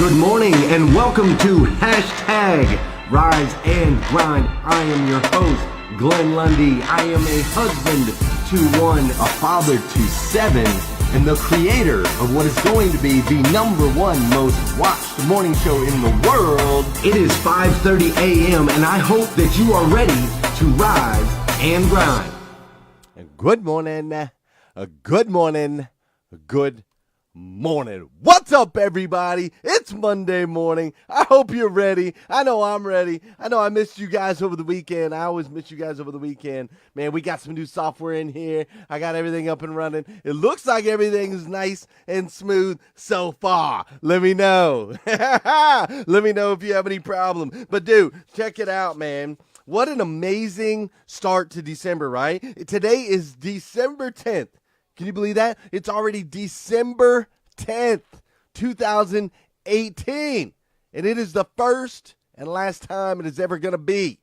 Good morning and welcome to Hashtag Rise and Grind. I am your host, Glenn Lundy. I am a husband to one, a father to seven, and the creator of what is going to be the number one most watched morning show in the world. It is 5:30 a.m. and I hope that you are ready to rise and grind. Good morning. Good morning. What's up, everybody? It's Monday morning. I hope you're ready. I know I'm ready. I know I missed you guys over the weekend. I always miss you guys over the weekend. Man, we got some new software in here. I got everything up and running. It looks like everything is nice and smooth so far. Let me know. Let me know if you have any problem. But dude, check it out, man. What an amazing start to December, right? Today is December 10th. Can you believe that? It's already December 10th, 2018. And it is the first and last time it is ever going to be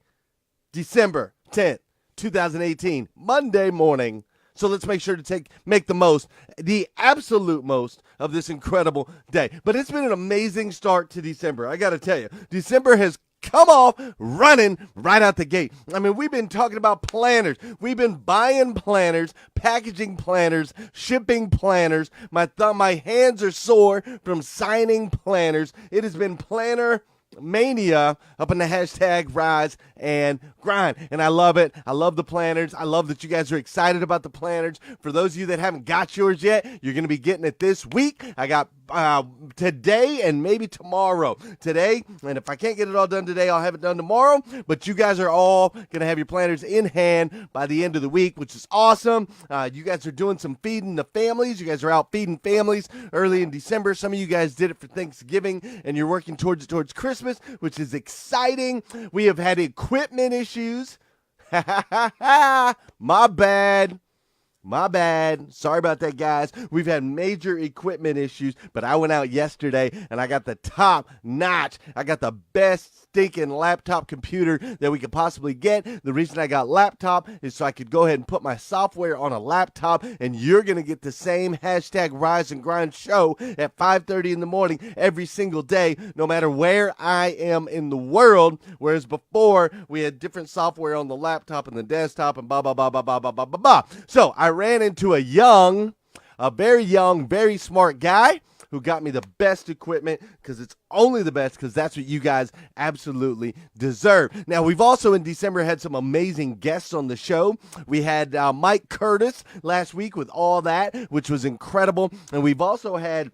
December 10th, 2018, Monday morning. So let's make sure to make the absolute most of this incredible day. But it's been an amazing start to December. I got to tell you, December has come off running right out the gate. I mean, we've been talking about planners. We've been buying planners, packaging planners, shipping planners. My hands are sore from signing planners. It has been planner mania up in the hashtag Rise and Grind. And I love it. I love the planners. I love that you guys are excited about the planners. For those of you that haven't got yours yet, you're going to be getting it this week. I got today and maybe tomorrow. Today, and if I can't get it all done today, I'll have it done tomorrow. But you guys are all going to have your planners in hand by the end of the week, which is awesome. You guys are doing some feeding the families. You guys are out feeding families early in December. Some of you guys did it for Thanksgiving, and you're working towards Christmas, which is exciting. We have had equipment issues. My bad. Sorry about that, guys. We've had major equipment issues, but I went out yesterday and I got the top notch. I got the best stinking laptop computer that we could possibly get. The reason I got laptop is so I could go ahead and put my software on a laptop, and you're going to get the same hashtag Rise and Grind show at 5:30 in the morning every single day, no matter where I am in the world. Whereas before, we had different software on the laptop and the desktop and blah, blah, blah, blah, blah, blah, blah, blah, blah. So I ran into a very young, very smart guy who got me the best equipment, because it's only the best, because that's what you guys absolutely deserve. Now, we've also in December had some amazing guests on the show. We had Mike Curtis last week with All That, which was incredible. And we've also had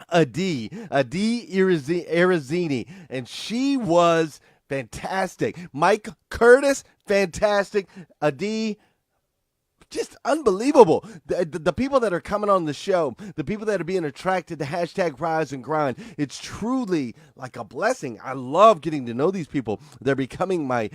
Adi Irizini, and she was fantastic. Mike Curtis, fantastic. Adi, just unbelievable. The people that are coming on the show, the people that are being attracted to hashtag Rise and Grind, it's truly like a blessing. I love getting to know these people. They're becoming my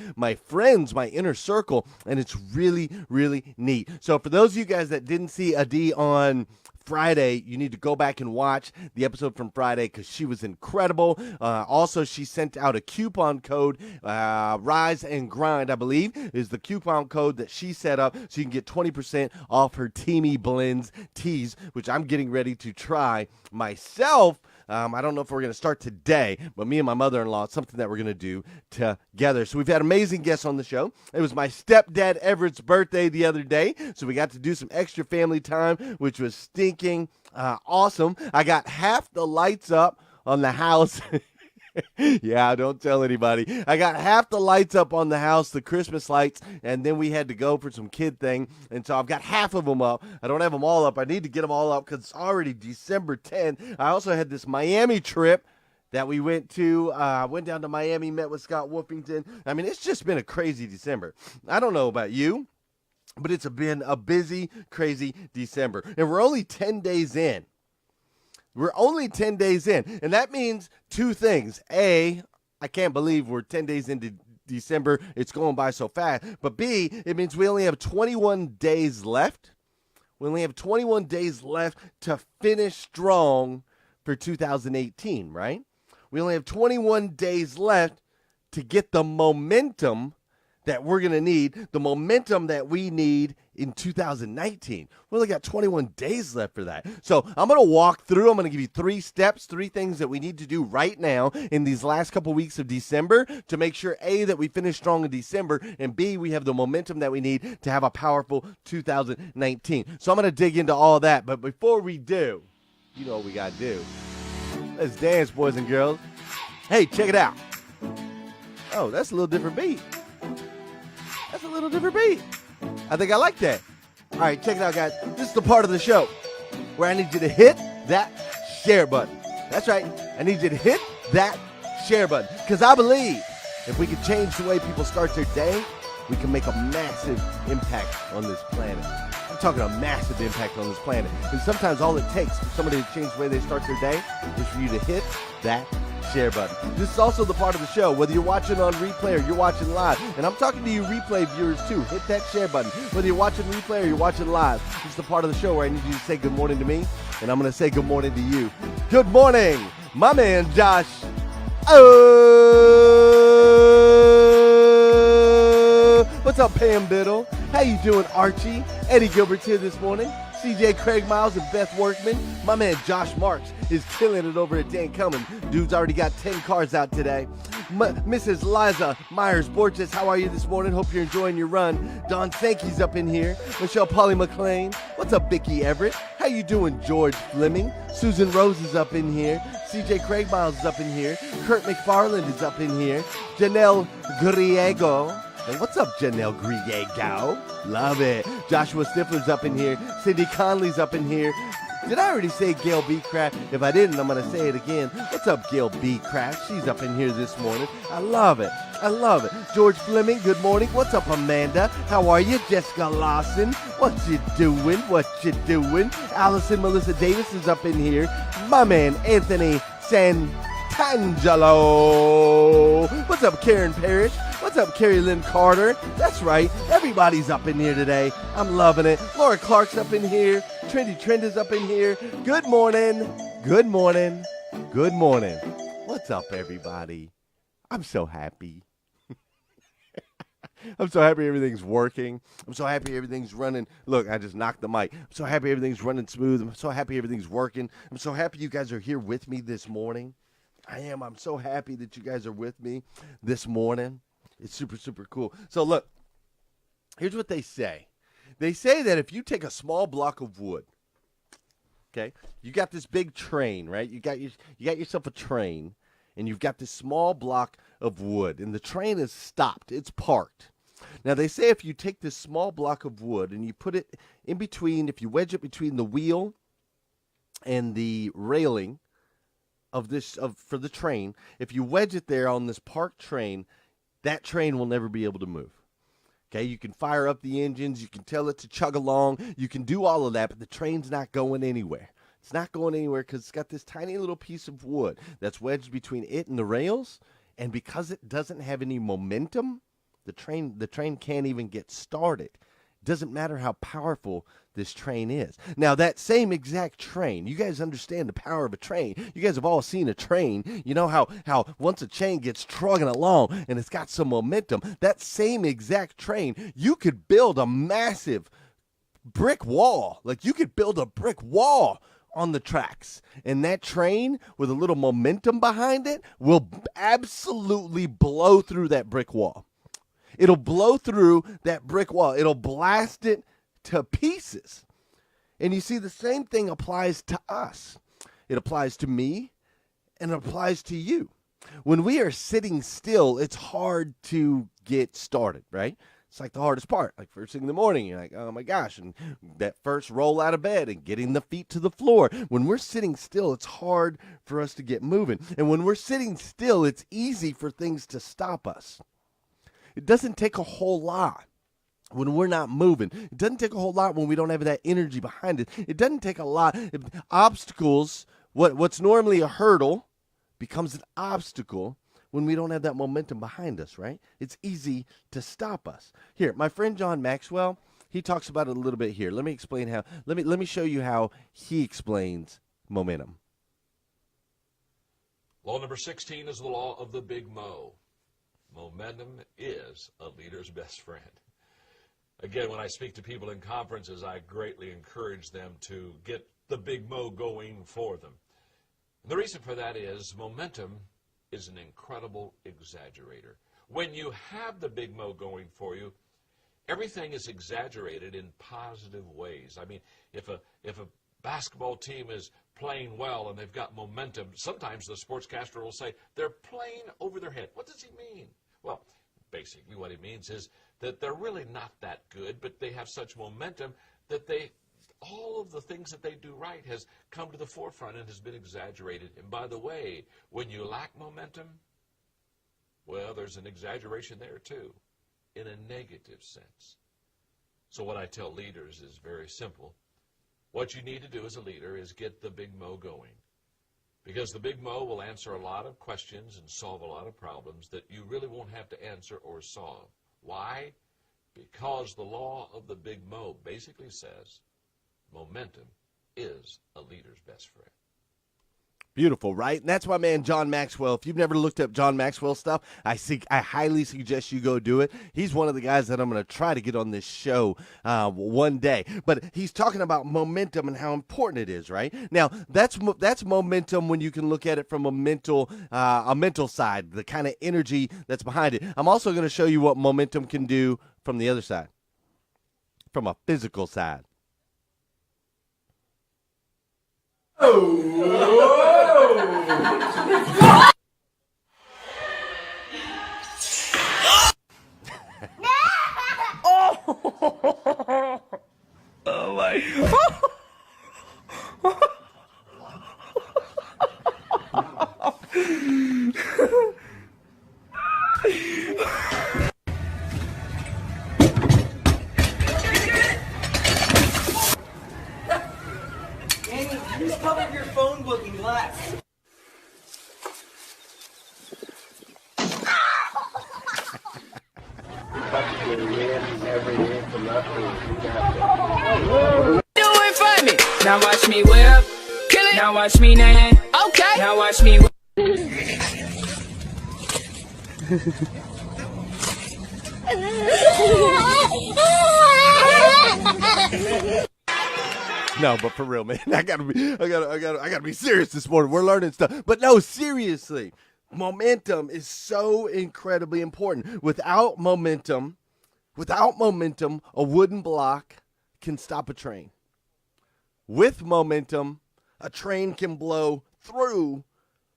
friends, my inner circle, and it's really, really neat. So for those of you guys that didn't see Adi on Friday, you need to go back and watch the episode from Friday, because she was incredible. Also, she sent out a coupon code, Rise and Grind, I believe, is the coupon code that she set up, so you can get 20% off her Teamy Blends teas, which I'm getting ready to try myself. I don't know if we're going to start today, but me and my mother-in-law, it's something that we're going to do together. So we've had amazing guests on the show. It was my stepdad Everett's birthday the other day, so we got to do some extra family time, which was stinking awesome. I got half the lights up on the house. Yeah, don't tell anybody. I got half the lights up on the house, the Christmas lights, and then we had to go for some kid thing, and so I've got half of them up. I don't have them all up. I need to get them all up because it's already December 10th. I also had this Miami trip that we went to. Went down to Miami, met with Scott Wolfington. I mean, it's just been a crazy December. I don't know about you, but it's been a busy, crazy December, and we're only 10 days in. And that means two things. A, I can't believe we're 10 days into December. It's going by so fast. But B, it means we only have 21 days left. We only have 21 days left to finish strong for 2018, right? We only have 21 days left to get the momentum that we're going to need, the momentum that we need in 2019. We only got 21 days left for that. So I'm going to walk through. I'm going to give you 3 steps, 3 things that we need to do right now in these last couple weeks of December to make sure, A, that we finish strong in December, and B, we have the momentum that we need to have a powerful 2019. So I'm going to dig into all that. But before we do, you know what we got to do. Let's dance, boys and girls. Hey, check it out. Oh, that's a little different beat. That's a little different beat. I think I like that. All right, check it out, guys. This is the part of the show where I need you to hit that share button. That's right. I need you to hit that share button because I believe if we can change the way people start their day, we can make a massive impact on this planet. I'm talking a massive impact on this planet. And sometimes all it takes for somebody to change the way they start their day is for you to hit that share button. This is also the part of the show, whether you're watching on replay or you're watching live. And I'm talking to you replay viewers too. Hit that share button. Whether you're watching replay or you're watching live. This is the part of the show where I need you to say good morning to me. And I'm going to say good morning to you. Good morning, my man Josh. Oh, what's up, Pam Biddle? How you doing, Archie? Eddie Gilbert's here this morning. CJ Craig Miles and Beth Workman. My man Josh Marks is killing it over at Dan Cummins. Dude's already got 10 cars out today. Mrs. Liza Myers-Borges, how are you this morning? Hope you're enjoying your run. Don Sankey's up in here. Michelle Polly McLean. What's up, Vicki Everett? How you doing, George Fleming? Susan Rose is up in here. CJ Craig Miles is up in here. Kurt McFarland is up in here. Janelle Griego. Hey, what's up, Janelle Griego? Love it. Joshua Stifler's up in here. Cindy Conley's up in here. Did I already say Gail B. Craft? If I didn't, I'm going to say it again. What's up, Gail B. Craft? She's up in here this morning. I love it. I love it. George Fleming, good morning. What's up, Amanda? How are you? Jessica Lawson. What you doing? What you doing? Allison Melissa Davis is up in here. My man, Anthony Santangelo. What's up, Karen Parrish? What's up, Carrie Lynn Carter? That's right. Everybody's up in here today. I'm loving it. Laura Clark's up in here. Trendy Trend is up in here. Good morning. Good morning. Good morning. What's up, everybody? I'm so happy. I'm so happy everything's working. I'm so happy everything's running. Look, I just knocked the mic. I'm so happy everything's running smooth. I'm so happy everything's working. I'm so happy you guys are here with me this morning. I am. I'm so happy that you guys are with me this morning. It's super, super cool. So look, here's what they say. They say that if you take a small block of wood, okay, you got this big train, right? You got yourself a train, and you've got this small block of wood, and the train is stopped. It's parked. Now, they say if you take this small block of wood and you put it in between, if you wedge it between the wheel and the railing for the train, if you wedge it there on this parked train, that train will never be able to move. Okay, you can fire up the engines, you can tell it to chug along, you can do all of that, but the train's not going anywhere. It's not going anywhere because it's got this tiny little piece of wood that's wedged between it and the rails, and because it doesn't have any momentum, the train can't even get started. It doesn't matter how powerful this train is. Now, that same exact train, you guys understand the power of a train. You guys have all seen a train. You know how once a train gets trugging along and it's got some momentum, that same exact train, you could build a massive brick wall. Like, you could build a brick wall on the tracks. And that train, with a little momentum behind it, will absolutely blow through that brick wall. It'll blow through that brick wall. It'll blast it to pieces. And you see, the same thing applies to us. It applies to me, and it applies to you. When we are sitting still, it's hard to get started, right? It's like the hardest part. Like first thing in the morning, you're like, oh my gosh, and that first roll out of bed and getting the feet to the floor. When we're sitting still, it's hard for us to get moving. And when we're sitting still, it's easy for things to stop us. It doesn't take a whole lot when we're not moving. It doesn't take a whole lot when we don't have that energy behind it. It doesn't take a lot. Obstacles, what's normally a hurdle becomes an obstacle when we don't have that momentum behind us, right? It's easy to stop us. Here, my friend John Maxwell, he talks about it a little bit here. Let me explain how. Let me show you how he explains momentum. Law number 16 is the law of the Big Mo. Momentum is a leader's best friend. Again, when I speak to people in conferences, I greatly encourage them to get the big mo going for them. And the reason for that is momentum is an incredible exaggerator. When you have the big mo going for you, everything is exaggerated in positive ways. I mean, if a basketball team is playing well and they've got momentum, sometimes the sportscaster will say they're playing over their head. What does he mean? Well, basically what he means is that they're really not that good, but they have such momentum that all of the things that they do right has come to the forefront and has been exaggerated. And by the way, when you lack momentum, well, there's an exaggeration there too, in a negative sense. So what I tell leaders is very simple. What you need to do as a leader is get the big mo going. Because the big mo will answer a lot of questions and solve a lot of problems that you really won't have to answer or solve. Why? Because the law of the big mo basically says momentum is a leader's best friend. Beautiful, right? And that's why, man, John Maxwell, if you've never looked up John Maxwell stuff, I highly suggest you go do it. He's one of the guys that I'm going to try to get on this show one day. But he's talking about momentum and how important it is, right? Now, that's momentum when you can look at it from a mental side, the kind of energy that's behind it. I'm also going to show you what momentum can do from the other side, from a physical side. Oh my. Annie, just cover your phone book in glass. Do it for me. Now watch me whip. Kill it. Now watch me now. Okay. Now watch me whip. No, but for real, man, I gotta be serious this morning. We're learning stuff, but no, seriously, momentum is so incredibly important. Without momentum, a wooden block can stop a train. With momentum, a train can blow through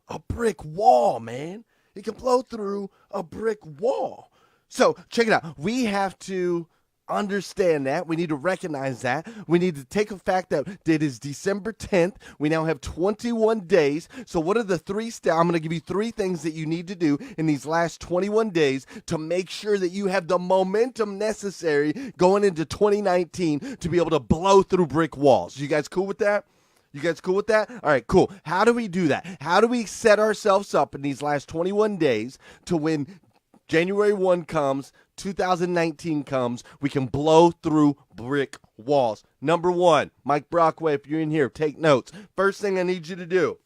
a brick wall, man. It can blow through a brick wall. So check it out. We have to understand that. We need to recognize that. We need to take the fact that it is December 10th. We now have 21 days. So what are the three steps? I'm going to give you three things that you need to do in these last 21 days to make sure that you have the momentum necessary going into 2019 to be able to blow through brick walls. You guys cool with that? You guys cool with that? All right, cool. How do we do that? How do we set ourselves up in these last 21 days to when January 1 comes, 2019 comes, we can blow through brick walls? Number one, Mike Brockway, if you're in here, take notes. First thing I need you to do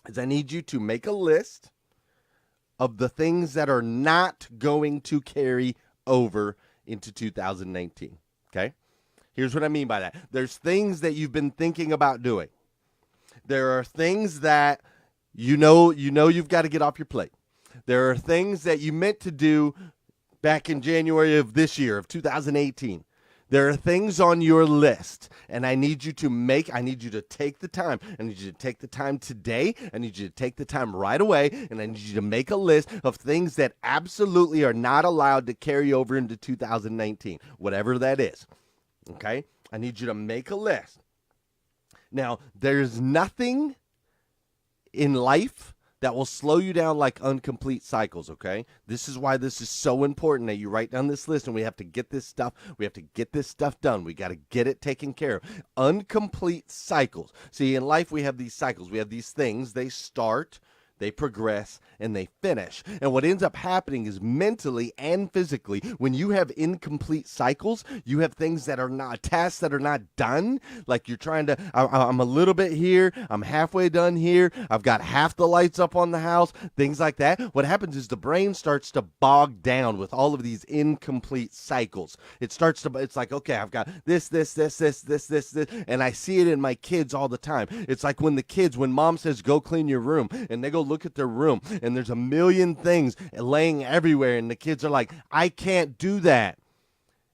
is I need you to make a list of the things that are not going to carry over into 2019, okay? Here's what I mean by that. There's things that you've been thinking about doing. There are things that you know you've got to get off your plate. There are things that you meant to do back in January of this year, of 2018. There are things on your list, and I need you to take the time. I need you to take the time today. I need you to take the time right away, and I need you to make a list of things that absolutely are not allowed to carry over into 2019, whatever that is. Okay? I need you to make a list. Now, there's nothing in life that will slow you down like Uncomplete Cycles, okay? This is why this is so important that you write down this list, and we have to get this stuff done. We got to get it taken care of. Uncomplete Cycles. See, in life we have these cycles. We have these things. They start, they progress, and they finish. And what ends up happening is mentally and physically, when you have incomplete cycles, you have things that are not, tasks that are not done. Like you're trying to, I'm a little bit here, I'm halfway done here, I've got half the lights up on the house, things like that. What happens is the brain starts to bog down with all of these incomplete cycles. It's like, okay, I've got this, and I see it in my kids all the time. It's like when mom says, go clean your room, and they go look at their room, and there's a million things laying everywhere, and the kids are like, I can't do that.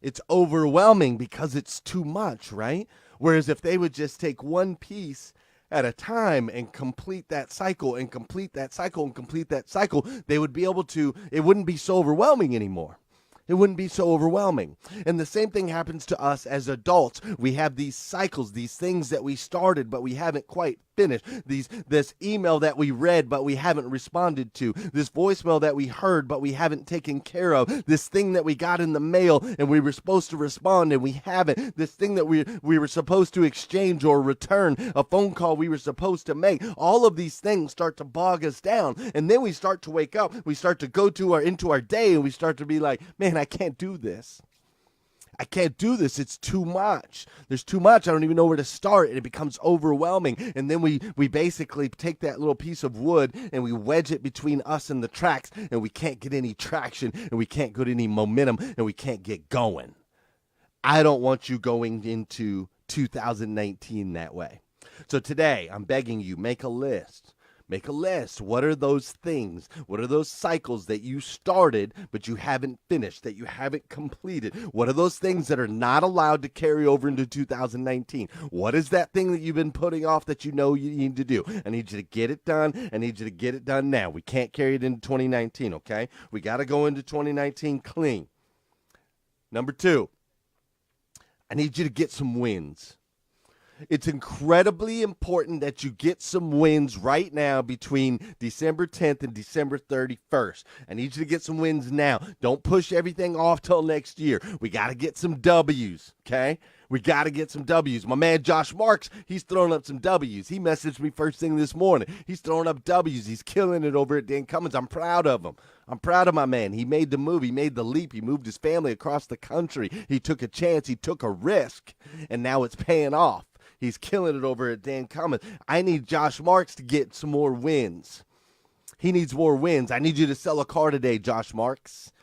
It's overwhelming because it's too much, right? Whereas if they would just take one piece at a time and complete that cycle and complete that cycle and complete that cycle, they would be able to, it wouldn't be so overwhelming anymore. It wouldn't be so overwhelming. And the same thing happens to us as adults. We have these cycles, these things that we started, but we haven't quite finished. This email that we read, but we haven't responded to. This voicemail that we heard, but we haven't taken care of. This thing that we got in the mail and we were supposed to respond and we haven't. This thing that we were supposed to exchange or return. A phone call we were supposed to make. All of these things start to bog us down. And then we start to wake up. We start to go into our day and we start to be like, man, I can't do this. I can't do this. It's too much. There's too much. I don't even know where to start. And it becomes overwhelming. And then we basically take that little piece of wood and we wedge it between us and the tracks. And we can't get any traction. And we can't get any momentum. And we can't get going. I don't want you going into 2019 that way. So today, I'm begging you, make a list. Make a list. What are those things? What are those cycles that you started but you haven't finished, that you haven't completed? What are those things that are not allowed to carry over into 2019? What is that thing that you've been putting off that you know you need to do? I need you to get it done. I need you to get it done now. We can't carry it into 2019, okay? We got to go into 2019 clean. Number 2, I need you to get some wins. It's incredibly important that you get some wins right now between December 10th and December 31st. I need you to get some wins now. Don't push everything off till next year. We got to get some W's, okay? We got to get some W's. My man Josh Marks, he's throwing up some W's. He messaged me first thing this morning. He's throwing up W's. He's killing it over at Dan Cummins. I'm proud of him. I'm proud of my man. He made the move. He made the leap. He moved his family across the country. He took a chance. He took a risk, and now it's paying off. He's killing it over at Dan Cummins. I need Josh Marks to get some more wins. He needs more wins. I need you to sell a car today, Josh Marks.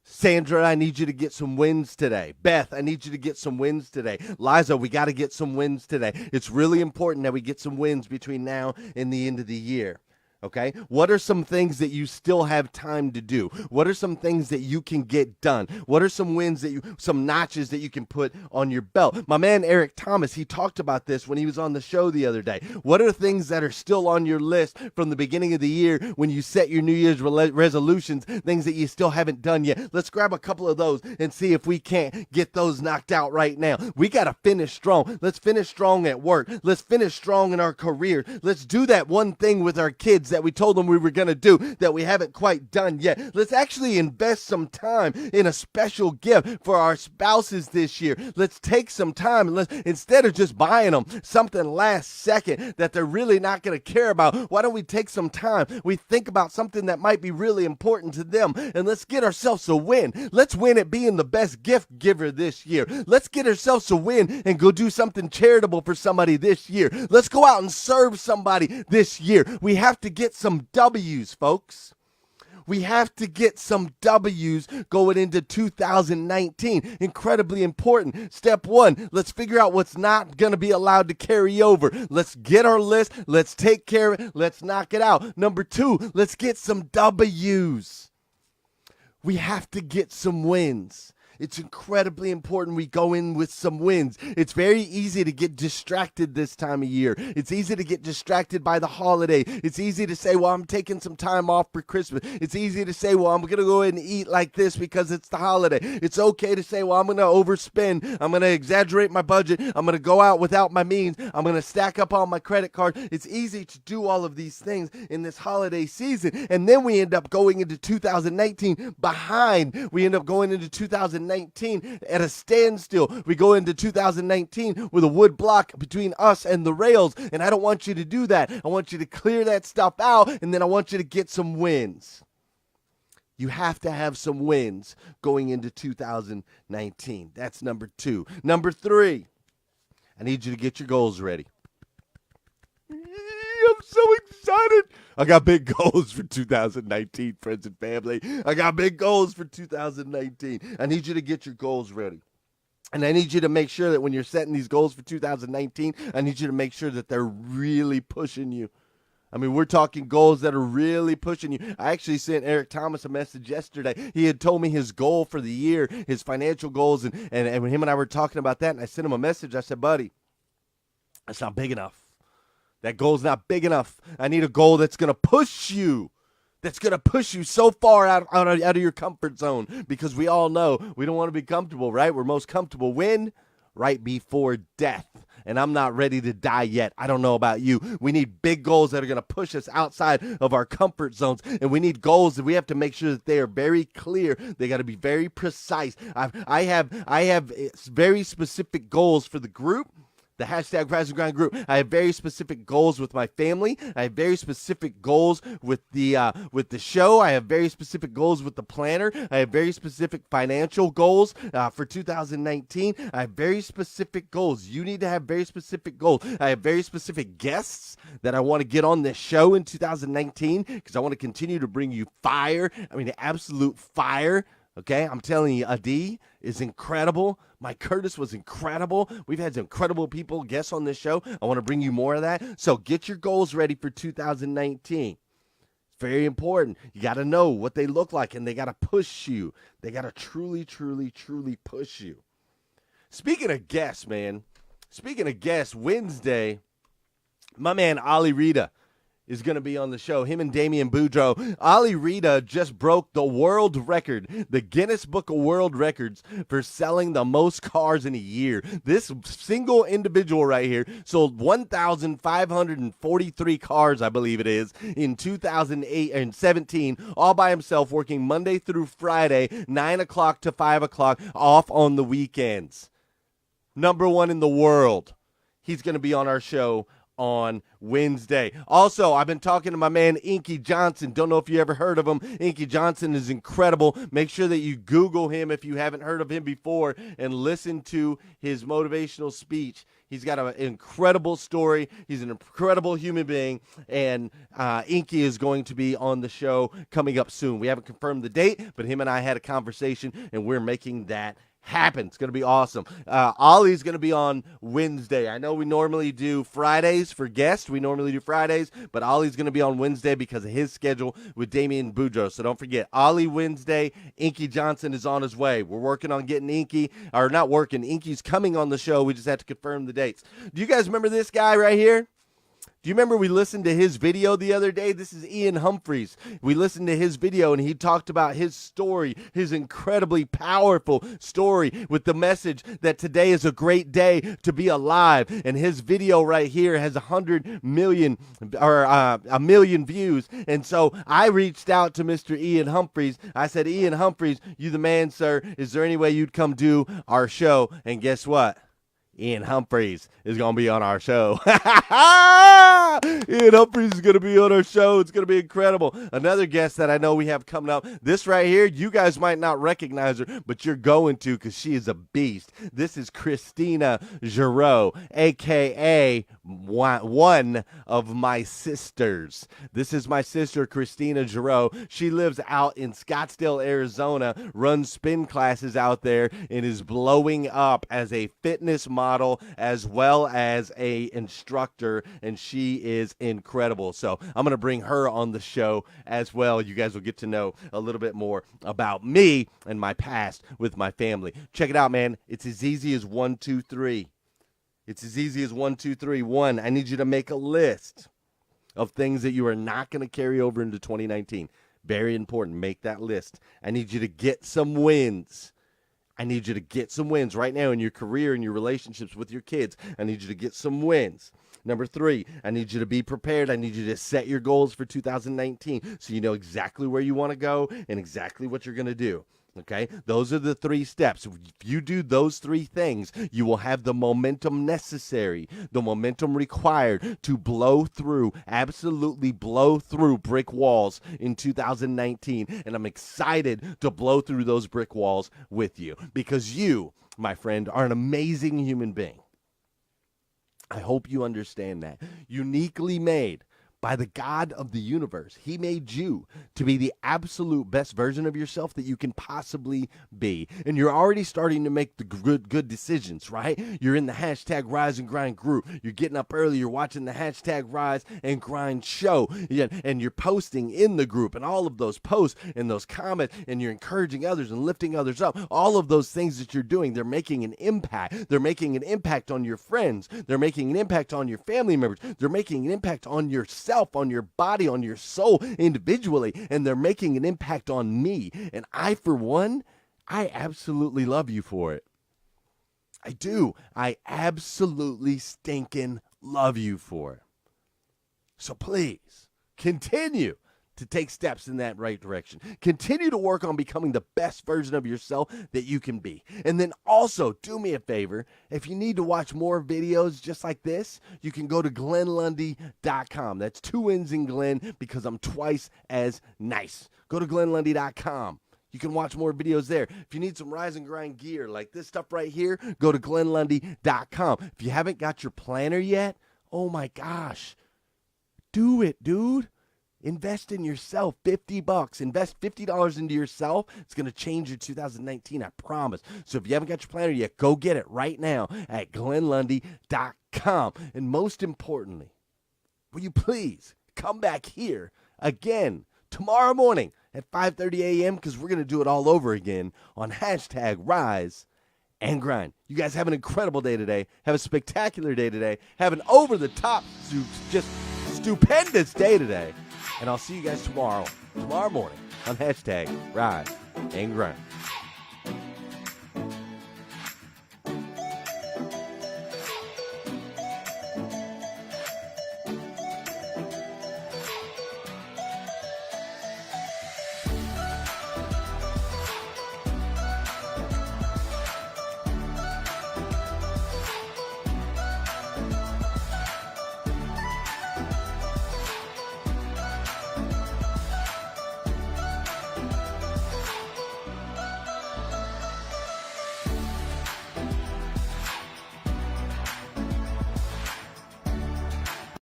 Sandra, I need you to get some wins today. Beth, I need you to get some wins today. Liza, we got to get some wins today. It's really important that we get some wins between now and the end of the year. Okay, what are some things that you still have time to do? What are some things that you can get done? What are some wins some notches that you can put on your belt? My man Eric Thomas, he talked about this when he was on the show the other day. What are things that are still on your list from the beginning of the year when you set your New Year's resolutions, things that you still haven't done yet? Let's grab a couple of those and see if we can't get those knocked out right now. We got to finish strong. Let's finish strong at work. Let's finish strong in our career. Let's do that one thing with our kids that we told them we were going to do that we haven't quite done yet. Let's actually invest some time in a special gift for our spouses this year. Let's take some time and instead of just buying them something last second that they're really not going to care about, why don't we take some time? We think about something that might be really important to them and let's get ourselves a win. Let's win at being the best gift giver this year. Let's get ourselves a win and go do something charitable for somebody this year. Let's go out and serve somebody this year. We have to get some W's, folks. We have to get some W's going into 2019. Incredibly important. Step 1, let's figure out what's not going to be allowed to carry over. Let's get our list. Let's take care of it. Let's knock it out. Number 2, let's get some W's. We have to get some wins. It's incredibly important we go in with some wins. It's very easy to get distracted this time of year. It's easy to get distracted by the holiday. It's easy to say, well, I'm taking some time off for Christmas. It's easy to say, well, I'm going to go ahead and eat like this because it's the holiday. It's okay to say, well, I'm going to overspend. I'm going to exaggerate my budget. I'm going to go out without my means. I'm going to stack up on my credit card. It's easy to do all of these things in this holiday season. And then we end up going into 2019 behind. We end up going into 2019 2019 at a standstill. We go into 2019 with a wood block between us and the rails, and I don't want you to do that. I want you to clear that stuff out, and then I want you to get some wins. You have to have some wins going into 2019. That's number 2. Number 3, I need you to get your goals ready. I'm so excited. I got big goals for 2019, friends and family. I got big goals for 2019. I need you to get your goals ready. And I need you to make sure that when you're setting these goals for 2019, I need you to make sure that they're really pushing you. I mean, we're talking goals that are really pushing you. I actually sent Eric Thomas a message yesterday. He had told me his goal for the year, his financial goals, and when him and I were talking about that, and I sent him a message. I said, buddy, that's not big enough. That goal's not big enough. I need a goal that's going to push you. That's going to push you so far out of your comfort zone, because we all know we don't want to be comfortable, right? We're most comfortable when? Right before death. And I'm not ready to die yet. I don't know about you. We need big goals that are going to push us outside of our comfort zones. And we need goals that we have to make sure that they are very clear. They got to be very precise. I have very specific goals for the group. The hashtag Rise and Grind group. I have very specific goals with my family. I have very specific goals with the show. I have very specific goals with the planner. I have very specific financial goals for 2019. I have very specific goals. You need to have very specific goals. I have very specific guests that I want to get on this show in 2019, because I want to continue to bring you fire. I mean, absolute fire. Okay, I'm telling you, Adi is incredible. Mike Curtis was incredible. We've had some incredible people, guests on this show. I want to bring you more of that. So get your goals ready for 2019. It's very important. You got to know what they look like, and they got to push you. They got to truly, truly, truly push you. Speaking of guests, man. Speaking of guests, Wednesday, my man Ali Rita is going to be on the show. Him and Damian Boudreaux. Ali Rita just broke the world record, the Guinness Book of World Records, for selling the most cars in a year. This single individual right here sold 1,543 cars, I believe it is, in 2008 and 17, all by himself, working Monday through Friday, 9 o'clock to 5 o'clock, off on the weekends. Number 1 in the world. He's going to be on our show on Wednesday. Also, I've been talking to my man Inky Johnson. Don't know if you ever heard of him. Inky Johnson is incredible. Make sure that you Google him if you haven't heard of him before, and listen to his motivational speech. He's got an incredible story. He's an incredible human being, and Inky is going to be on the show coming up soon. We haven't confirmed the date, but him and I had a conversation, and we're making that happen. It's going to be awesome. Ollie's going to be on Wednesday. I know we normally do Fridays for guests. We normally do Fridays, but Ollie's going to be on Wednesday because of his schedule with Damian Boudreaux. So don't forget, Ollie Wednesday. Inky Johnson is on his way. We're working on getting Inky, or not working. Inky's coming on the show. We just have to confirm the dates. Do you guys remember this guy right here? Do you remember we listened to his video the other day? This is Ian Humphreys. We listened to his video, and he talked about his story, his incredibly powerful story, with the message that today is a great day to be alive. And his video right here has 100 million, or a million views. And so I reached out to Mr. Ian Humphreys. I said, Ian Humphreys, you the man, sir. Is there any way you'd come do our show? And guess what? Ian Humphreys is going to be on our show. Ian Humphreys is going to be on our show. It's going to be incredible. Another guest that I know we have coming up. This right here, you guys might not recognize her, but you're going to, because she is a beast. This is Christina Giroux, a.k.a. one of my sisters. This is my sister, Christina Giroux. She lives out in Scottsdale, Arizona, runs spin classes out there, and is blowing up as a fitness model as well as a instructor, and she is incredible. So I'm going to bring her on the show as well. You guys will get to know a little bit more about me and my past with my family. Check it out, man. It's as easy as 1, 2, 3. It's as easy as 1, 2, 3. 1, I need you to make a list of things that you are not going to carry over into 2019. Very important. Make that list. I need you to get some wins. I need you to get some wins right now in your career and your relationships with your kids. I need you to get some wins. Number 3, I need you to be prepared. I need you to set your goals for 2019 so you know exactly where you want to go and exactly what you're going to do. Okay, those are the 3 steps. If you do those 3 things, you will have the momentum necessary, the momentum required to blow through, absolutely blow through brick walls in 2019. And I'm excited to blow through those brick walls with you because you, my friend, are an amazing human being. I hope you understand that. Uniquely made by the God of the universe. He made you to be the absolute best version of yourself that you can possibly be. And you're already starting to make the good decisions, right? You're in the hashtag Rise and Grind group. You're getting up early. You're watching the hashtag Rise and Grind show. And you're posting in the group and all of those posts and those comments, and you're encouraging others and lifting others up. All of those things that you're doing, they're making an impact. They're making an impact on your friends. They're making an impact on your family members. They're making an impact on yourself, on your body, on your soul individually, and they're making an impact on me. And I, for one, I absolutely love you for it. I do. I absolutely stinking love you for it. So please, continue to take steps in that right direction. Continue to work on becoming the best version of yourself that you can be. And then also, do me a favor, if you need to watch more videos just like this, you can go to GlennLundy.com. That's 2 N's in Glenn because I'm twice as nice. Go to GlennLundy.com. You can watch more videos there. If you need some Rise and Grind gear like this stuff right here, go to GlennLundy.com. If you haven't got your planner yet, oh my gosh, do it, dude. Invest in yourself, $50. Invest $50 into yourself. It's going to change your 2019, I promise. So if you haven't got your planner yet, go get it right now at GlennLundy.com. And most importantly, will you please come back here again tomorrow morning at 5:30 a.m. because we're going to do it all over again on hashtag Rise and Grind. You guys have an incredible day today. Have a spectacular day today. Have an over-the-top, just stupendous day today. And I'll see you guys tomorrow morning on hashtag Rise and Grind.